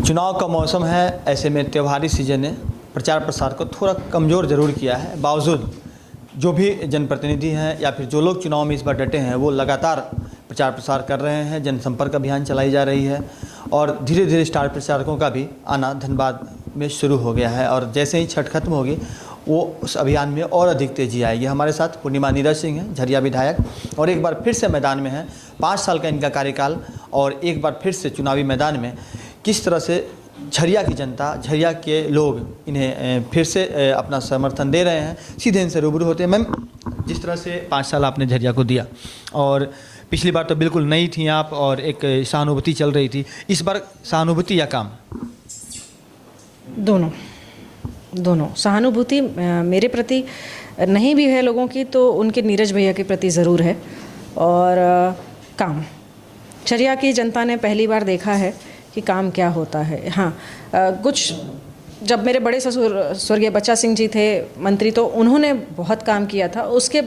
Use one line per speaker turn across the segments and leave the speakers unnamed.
चुनाव का मौसम है, ऐसे में त्योहारी सीजन ने प्रचार प्रसार को थोड़ा कमज़ोर ज़रूर किया है। बावजूद जो भी जनप्रतिनिधि हैं या फिर जो लोग चुनाव में इस बार डटे हैं वो लगातार प्रचार प्रसार कर रहे हैं, जनसंपर्क अभियान चलाई जा रही है और धीरे धीरे स्टार प्रचारकों का भी आना धनबाद में शुरू हो गया है। और जैसे ही छठ खत्म होगी वो उस अभियान में और अधिक तेज़ी आएगी। हमारे साथ पूर्णिमा नीरज सिंह हैं, झरिया विधायक, और एक बार फिर से मैदान में हैं। 5 साल का इनका कार्यकाल और एक बार फिर से चुनावी मैदान में किस तरह से झरिया की जनता, झरिया के लोग इन्हें फिर से अपना समर्थन दे रहे हैं, सीधे इनसे रूबरू होते हैं। मैम, जिस तरह से 5 साल आपने झरिया को दिया और पिछली बार तो बिल्कुल नई थी आप और एक सहानुभूति चल रही थी, इस बार सहानुभूति या काम?
दोनों सहानुभूति मेरे प्रति नहीं भी है लोगों की, तो उनके नीरज भैया के प्रति ज़रूर है। और काम, झरिया की जनता ने पहली बार देखा है कि काम क्या होता है। हाँ, कुछ जब मेरे बड़े ससुर स्वर्गीय बच्चा सिंह जी थे मंत्री, तो उन्होंने बहुत काम किया था। उसके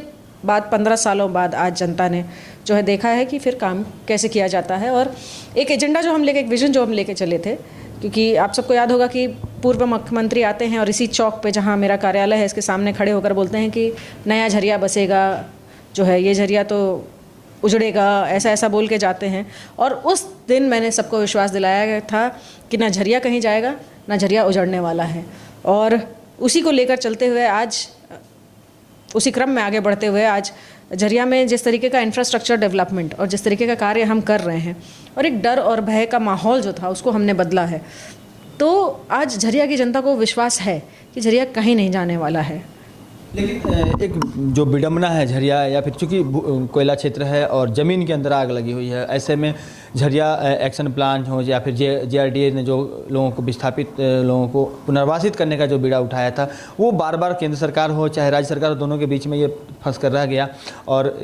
बाद 15 सालों बाद आज जनता ने जो है देखा है कि फिर काम कैसे किया जाता है। और एक एजेंडा जो हम लेके, एक विज़न जो हम लेके चले थे, क्योंकि आप सबको याद होगा कि पूर्व मुख्यमंत्री आते हैं और इसी चौक पे जहाँ मेरा कार्यालय है इसके सामने खड़े होकर बोलते हैं कि नया झरिया बसेगा, जो है ये झरिया तो उजड़ेगा, ऐसा ऐसा बोल के जाते हैं। और उस दिन मैंने सबको विश्वास दिलाया था कि ना झरिया कहीं जाएगा, ना झरिया उजड़ने वाला है। और उसी को लेकर चलते हुए आज, उसी क्रम में आगे बढ़ते हुए आज झरिया में जिस तरीके का इंफ्रास्ट्रक्चर डेवलपमेंट और जिस तरीके का कार्य हम कर रहे हैं, और एक डर और भय का माहौल जो था उसको हमने बदला है, तो आज झरिया की जनता को विश्वास है कि झरिया कहीं नहीं जाने वाला है।
लेकिन एक जो विडंबना है झरिया, या फिर चूँकि कोयला क्षेत्र है और ज़मीन के अंदर आग लगी हुई है, ऐसे में झरिया एक्शन प्लान हो या फिर JRDA ने जो लोगों को विस्थापित लोगों को पुनर्वासित करने का जो बीड़ा उठाया था, वो बार बार केंद्र सरकार हो चाहे राज्य सरकार हो, दोनों के बीच में ये फंस कर रह गया। और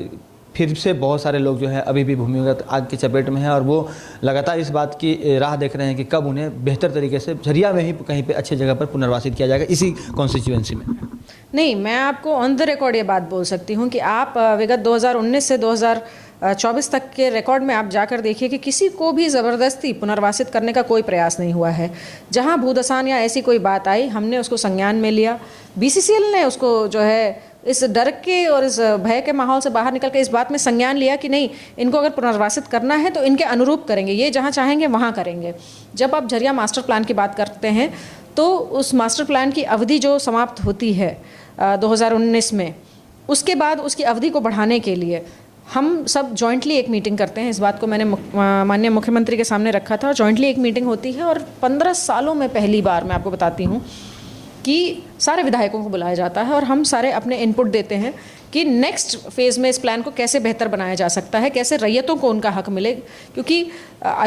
फिर से बहुत सारे लोग जो है अभी भी भूमिगत आग की चपेट में हैं और वो लगातार इस बात की राह देख रहे हैं कि कब उन्हें बेहतर तरीके से झरिया में ही कहीं पे अच्छी जगह पर पुनर्वासित किया जाएगा इसी कॉन्स्टिट्यूएंसी में।
नहीं, मैं आपको ऑन द रिकॉर्ड ये बात बोल सकती हूँ कि आप विगत 2019 से 2024 तक के रिकॉर्ड में आप जाकर देखिए कि किसी को भी ज़बरदस्ती पुनर्वासित करने का कोई प्रयास नहीं हुआ है। जहाँ भूदसान या ऐसी कोई बात आई, हमने उसको संज्ञान में लिया। BCCL ने उसको जो है इस डर के और इस भय के माहौल से बाहर निकल के इस बात में संज्ञान लिया कि नहीं, इनको अगर पुनर्वासित करना है तो इनके अनुरूप करेंगे, ये जहाँ चाहेंगे वहाँ करेंगे। जब आप झरिया मास्टर प्लान की बात करते हैं तो उस मास्टर प्लान की अवधि जो समाप्त होती है 2019 में, उसके बाद उसकी अवधि को बढ़ाने के लिए हम सब जॉइंटली एक मीटिंग करते हैं। इस बात को मैंने माननीय मुख्यमंत्री के सामने रखा था और जॉइंटली एक मीटिंग होती है। और 15 सालों में पहली बार मैं आपको बताती हूँ कि सारे विधायकों को बुलाया जाता है और हम सारे अपने इनपुट देते हैं कि नेक्स्ट फेज़ में इस प्लान को कैसे बेहतर बनाया जा सकता है, कैसे रैयतों को उनका हक मिले। क्योंकि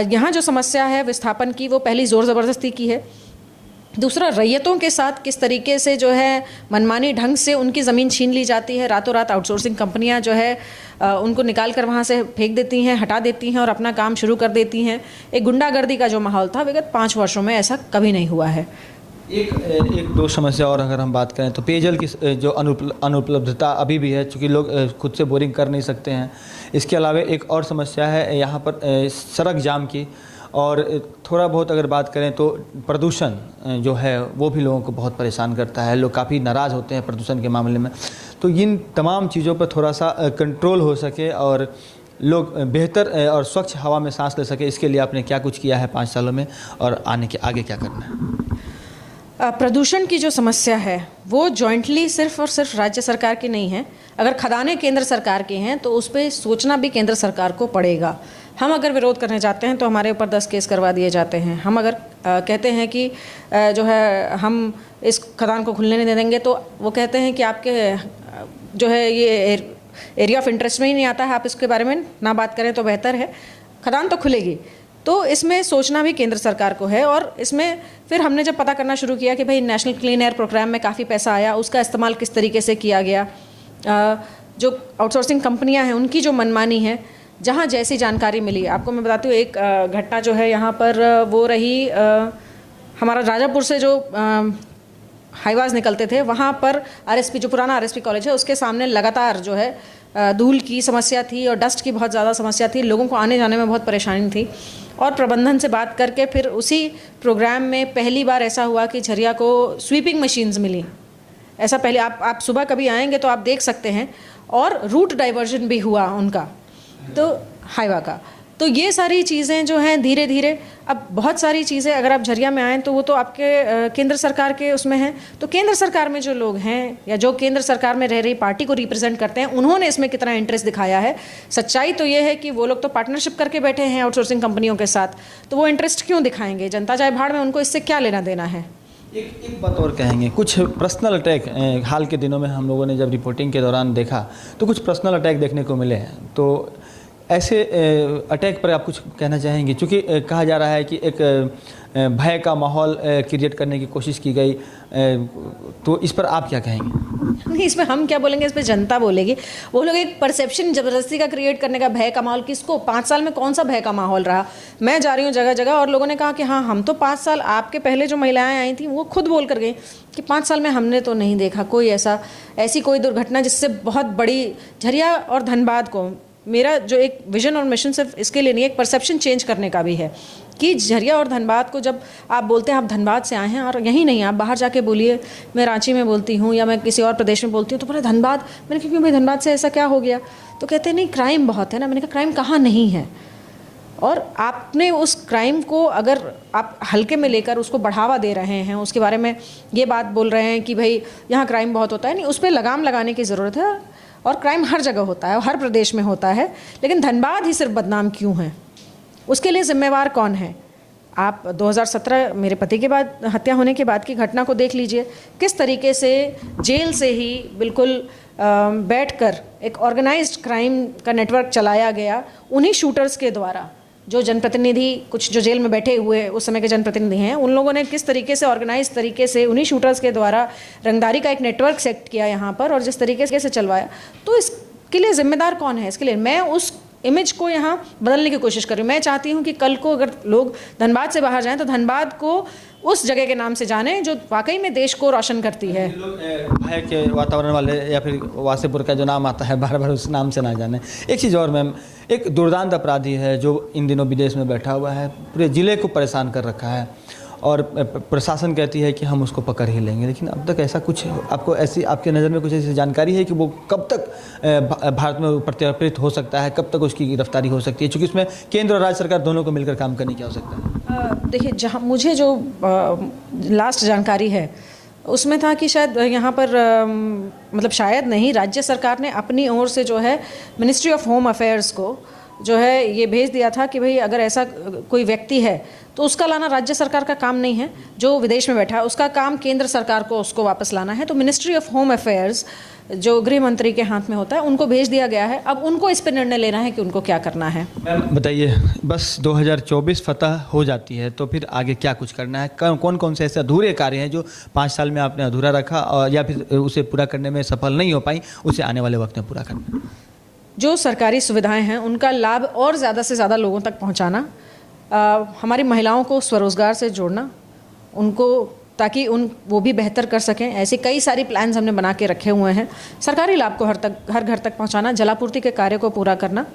यहाँ जो समस्या है विस्थापन की, वो पहली ज़ोर ज़बरदस्ती की है। दूसरा, रैयतों के साथ किस तरीके से जो है मनमानी ढंग से उनकी ज़मीन छीन ली जाती है। रातों रात आउटसोर्सिंग कंपनियां जो है उनको निकाल कर वहाँ से फेंक देती हैं, हटा देती हैं और अपना काम शुरू कर देती हैं। एक गुंडागर्दी का जो माहौल था विगत 5 वर्षों में, ऐसा कभी नहीं हुआ है।
एक दो समस्या और अगर हम बात करें तो पेयजल की जो अनुपलब्धता अभी भी है, चूँकि लोग खुद से बोरिंग कर नहीं सकते हैं। इसके अलावा एक और समस्या है यहाँ पर सड़क जाम की, और थोड़ा बहुत अगर बात करें तो प्रदूषण जो है वो भी लोगों को बहुत परेशान करता है। लोग काफ़ी नाराज़ होते हैं प्रदूषण के मामले में। तो इन तमाम चीज़ों पर थोड़ा सा कंट्रोल हो सके और लोग बेहतर और स्वच्छ हवा में सांस ले सके, इसके लिए आपने क्या कुछ किया है 5 सालों में और आगे क्या करना है?
प्रदूषण की जो समस्या है वो जॉइंटली सिर्फ और सिर्फ राज्य सरकार की नहीं है। अगर खदानें केंद्र सरकार की हैं तो उस पर सोचना भी केंद्र सरकार को पड़ेगा। हम अगर विरोध करने जाते हैं तो हमारे ऊपर 10 केस करवा दिए जाते हैं। हम अगर कहते हैं कि जो है हम इस खदान को खुलने नहीं देंगे तो वो कहते हैं कि आपके जो है ये एरिया ऑफ इंटरेस्ट में ही नहीं आता है, आप इसके बारे में ना बात करें तो बेहतर है। खदान तो खुलेगी, तो इसमें सोचना भी केंद्र सरकार को है। और इसमें फिर हमने जब पता करना शुरू किया कि भाई नेशनल क्लीन एयर प्रोग्राम में काफ़ी पैसा आया, उसका इस्तेमाल किस तरीके से किया गया, जो आउटसोर्सिंग कंपनियां हैं उनकी जो मनमानी है, जहां जैसी जानकारी मिली। आपको मैं बताती हूँ, एक घटना जो है यहाँ पर वो रही, हमारा राजापुर से जो हाईवाज निकलते थे वहाँ पर RSP, जो पुराना RSP कॉलेज है, उसके सामने लगातार जो है धूल की समस्या थी और डस्ट की बहुत ज़्यादा समस्या थी, लोगों को आने जाने में बहुत परेशानी थी। और प्रबंधन से बात करके फिर उसी प्रोग्राम में पहली बार ऐसा हुआ कि झरिया को स्वीपिंग मशीन्स मिली। ऐसा पहले आप सुबह कभी आएंगे तो आप देख सकते हैं। और रूट डाइवर्जन भी हुआ उनका, तो हाईवा का। तो ये सारी चीज़ें जो हैं धीरे धीरे, अब बहुत सारी चीज़ें अगर आप झरिया में आएँ तो वो तो आपके केंद्र सरकार के उसमें हैं। तो केंद्र सरकार में जो लोग हैं या जो केंद्र सरकार में रह रही पार्टी को रिप्रेजेंट करते हैं, उन्होंने इसमें कितना इंटरेस्ट दिखाया है। सच्चाई तो ये है कि वो लोग तो पार्टनरशिप करके बैठे हैं आउटसोर्सिंग कंपनियों के साथ, तो वो इंटरेस्ट क्यों दिखाएंगे? जनता जाए भाड़ में, उनको इससे क्या लेना देना है।
एक बात और कहेंगे, कुछ पर्सनल अटैक हाल के दिनों में हम लोगों ने जब रिपोर्टिंग के दौरान देखा तो कुछ पर्सनल अटैक देखने को मिले हैं। तो ऐसे अटैक पर आप कुछ कहना चाहेंगे? क्योंकि कहा जा रहा है कि एक भय का माहौल क्रिएट करने की कोशिश की गई, तो इस पर आप क्या कहेंगे?
नहीं, इसमें हम क्या बोलेंगे, इस पर जनता बोलेगी। वो लोग एक परसेप्शन ज़बरदस्ती का क्रिएट करने का, भय का माहौल किसको? 5 साल में कौन सा भय का माहौल रहा? मैं जा रही हूँ जगह जगह और लोगों ने कहा कि हाँ, हम तो 5 साल, आपके पहले जो महिलाएं आई थी वो खुद बोल कर गई कि 5 साल में हमने तो नहीं देखा कोई ऐसी कोई दुर्घटना जिससे बहुत बड़ी। झरिया और धनबाद को, मेरा जो एक विजन और मिशन सिर्फ इसके लिए नहीं, एक परसेप्शन चेंज करने का भी है कि झरिया और धनबाद को जब आप बोलते हैं आप धनबाद से आए हैं, और यही नहीं, आप बाहर जाके बोलिए, मैं रांची में बोलती हूँ या मैं किसी और प्रदेश में बोलती हूँ, तो बोले धनबाद। मैंने कहा क्यों भाई, धनबाद से ऐसा क्या हो गया? तो कहते हैं नहीं, क्राइम बहुत है ना। मैंने कहा क्राइम कहाँ नहीं है? और आपने उस क्राइम को अगर आप हल्के में लेकर उसको बढ़ावा दे रहे हैं, उसके बारे में ये बात बोल रहे हैं कि भाई यहाँ क्राइम बहुत होता है, नहीं, उस पर लगाम लगाने की ज़रूरत है। और क्राइम हर जगह होता है, हर प्रदेश में होता है, लेकिन धनबाद ही सिर्फ बदनाम क्यों है? उसके लिए जिम्मेवार कौन है? आप 2017 मेरे पति के बाद हत्या होने के बाद की घटना को देख लीजिए, किस तरीके से जेल से ही बिल्कुल बैठकर एक ऑर्गेनाइज्ड क्राइम का नेटवर्क चलाया गया उन्हीं शूटर्स के द्वारा। जो जनप्रतिनिधि, कुछ जो जेल में बैठे हुए उस समय के जनप्रतिनिधि हैं, उन लोगों ने किस तरीके से ऑर्गेनाइज तरीके से उन्हीं शूटर्स के द्वारा रंगदारी का एक नेटवर्क सेट किया यहाँ पर, और जिस तरीके से चलवाया, तो इसके लिए जिम्मेदार कौन है? इसके लिए मैं उस इमेज को यहाँ बदलने की कोशिश कर रही हूँ। मैं चाहती हूँ कि कल को अगर लोग धनबाद से बाहर जाएं तो धनबाद को उस जगह के नाम से जाने जो वाकई में देश को रोशन करती है।
भय के वातावरण वाले या फिर वासेपुर का जो नाम आता है बार बार उस नाम से ना जाने। एक चीज़ और मैम, एक दुर्दांत अपराधी है जो इन दिनों विदेश में बैठा हुआ है, पूरे ज़िले को परेशान कर रखा है, और प्रशासन कहती है कि हम उसको पकड़ ही लेंगे, लेकिन अब तक ऐसा कुछ आपको आपके नज़र में कुछ ऐसी जानकारी है कि वो कब तक भारत में प्रत्यर्पित हो सकता है, कब तक उसकी गिरफ्तारी हो सकती है? क्योंकि इसमें केंद्र और राज्य सरकार दोनों को मिलकर काम करने की आवश्यकता है।
देखिए, जहाँ मुझे जो लास्ट जानकारी है उसमें था कि शायद यहाँ पर मतलब शायद नहीं, राज्य सरकार ने अपनी ओर से जो है मिनिस्ट्री ऑफ होम अफेयर्स को जो है ये भेज दिया था कि भाई अगर ऐसा कोई व्यक्ति है तो उसका लाना राज्य सरकार का काम नहीं है, जो विदेश में बैठा है उसका काम केंद्र सरकार को उसको वापस लाना है। तो मिनिस्ट्री ऑफ होम अफेयर्स जो गृह मंत्री के हाथ में होता है उनको भेज दिया गया है। अब उनको इस पर निर्णय लेना है कि उनको क्या करना है।
मैम बताइए, बस 2024 फतह हो जाती है तो फिर आगे क्या कुछ करना है? कौन कौन से ऐसे अधूरे कार्य हैं जो 5 साल में आपने अधूरा रखा और या फिर उसे पूरा करने में सफल नहीं हो पाई, उसे आने वाले वक्त में पूरा करना?
जो सरकारी सुविधाएं हैं उनका लाभ और ज़्यादा से ज़्यादा लोगों तक पहुंचाना, हमारी महिलाओं को स्वरोजगार से जोड़ना, उनको ताकि वो भी बेहतर कर सकें, ऐसे कई सारी प्लान्स हमने बना के रखे हुए हैं। सरकारी लाभ को हर घर तक पहुंचाना, जलापूर्ति के कार्य को पूरा करना,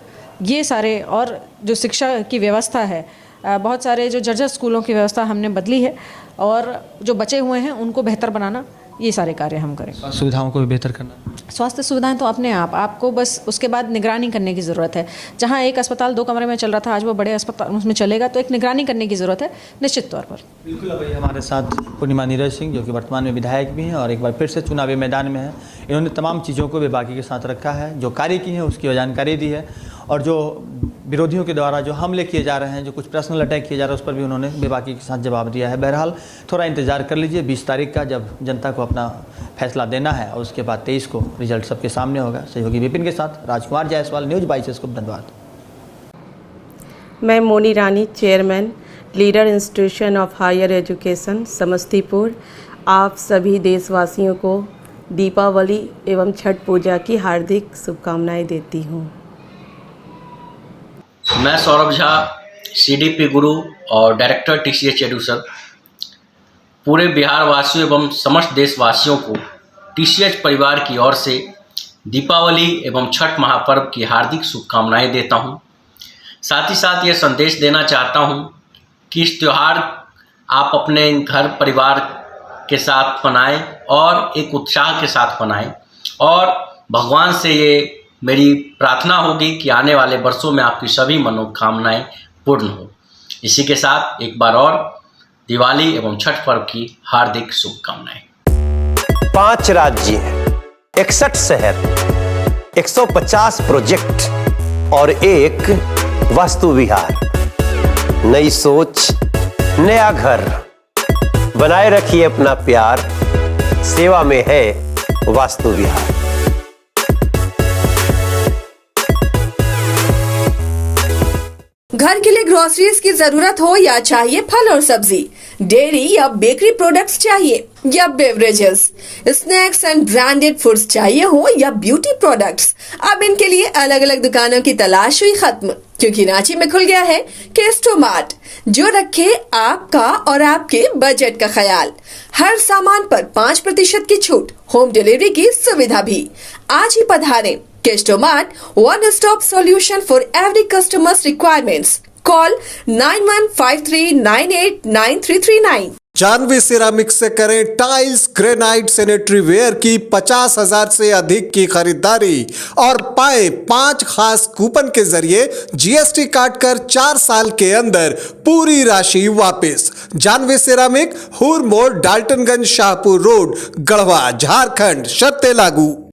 ये सारे, और जो शिक्षा की व्यवस्था है, बहुत सारे जो जर्जर स्कूलों की व्यवस्था हमने बदली है और जो बचे हुए हैं उनको बेहतर बनाना, ये सारे कार्य हम करें।
स्वास्थ्य सुविधाओं को भी बेहतर करना।
स्वास्थ्य सुविधाएं तो अपने आपको बस उसके बाद निगरानी करने की ज़रूरत है। जहां एक अस्पताल 2 कमरे में चल रहा था, आज वो बड़े अस्पताल उसमें चलेगा, तो एक निगरानी करने की ज़रूरत है निश्चित तौर पर।
बिल्कुल। अभी हमारे साथ पूर्णिमा नीरज सिंह जो कि वर्तमान में विधायक भी हैं और एक बार फिर से चुनावी मैदान में हैं। इन्होंने तमाम चीज़ों को बेबाकी के साथ रखा है, जो कार्य की है उसकी जानकारी दी है, और जो विरोधियों के द्वारा जो हमले किए जा रहे हैं, जो कुछ पर्सनल अटैक किए जा रहे हैं, उस पर भी उन्होंने बेबाकी के साथ जवाब दिया है। बहरहाल थोड़ा इंतजार कर लीजिए 20 तारीख का, जब जनता को अपना फैसला देना है, और उसके बाद 23 को रिजल्ट सबके सामने होगा। सहयोगी विपिन के साथ राजकुमार जायसवाल, न्यूज़ 22 को धन्यवाद।
मैं Moni Rani, chairman leader institution of higher education Samastipur, आप सभी देशवासियों को दीपावली एवं छठ पूजा की हार्दिक शुभकामनाएं देती हूँ।
मैं सौरभ झा, CDP गुरु और डायरेक्टर TCH एडुसन, पूरे बिहार वासियों एवं समस्त देशवासियों को TCH परिवार की ओर से दीपावली एवं छठ महापर्व की हार्दिक शुभकामनाएं देता हूं। साथ ही साथ ये संदेश देना चाहता हूं कि इस त्यौहार आप अपने घर परिवार के साथ मनाएं और एक उत्साह के साथ मनाएं, और भगवान से ये मेरी प्रार्थना होगी कि आने वाले वर्षों में आपकी सभी मनोकामनाएं पूर्ण हो। इसी के साथ एक बार और दिवाली एवं छठ पर्व की हार्दिक शुभकामनाएं।
5 राज्य, 61 शहर, 150 प्रोजेक्ट और एक वास्तु विहार। नई सोच, नया घर। बनाए रखिए अपना प्यार, सेवा में है वास्तु विहार।
घर के लिए ग्रोसरीज की जरूरत हो या चाहिए फल और सब्जी, डेयरी या बेकरी प्रोडक्ट्स चाहिए या beverages, snacks and branded foods चाहिए हो या ब्यूटी प्रोडक्ट्स, अब इनके लिए अलग अलग दुकानों की तलाश हुई खत्म, क्योंकि रांची में खुल गया है केस्टो मार्ट, जो रखे आपका और आपके बजट का ख्याल। हर सामान पर 5% की छूट, होम डिलीवरी की सुविधा भी। आज ही पधारें Kesto mart, one stop solution for every customer's requirements. Call 9153989339.
Janvi ceramics से करें टाइल्स, ग्रेनाइट, सैनिटरी वेयर की 50,000 से अधिक की खरीदारी और पाए 5 खास कूपन के जरिए जीएसटी काटकर 4 साल के अंदर पूरी राशि वापस। जानवी सिरामिक, हुर मोड़, डाल्टनगंज, शाहपुर रोड, गढ़वा, झारखंड। शर्तें लागू।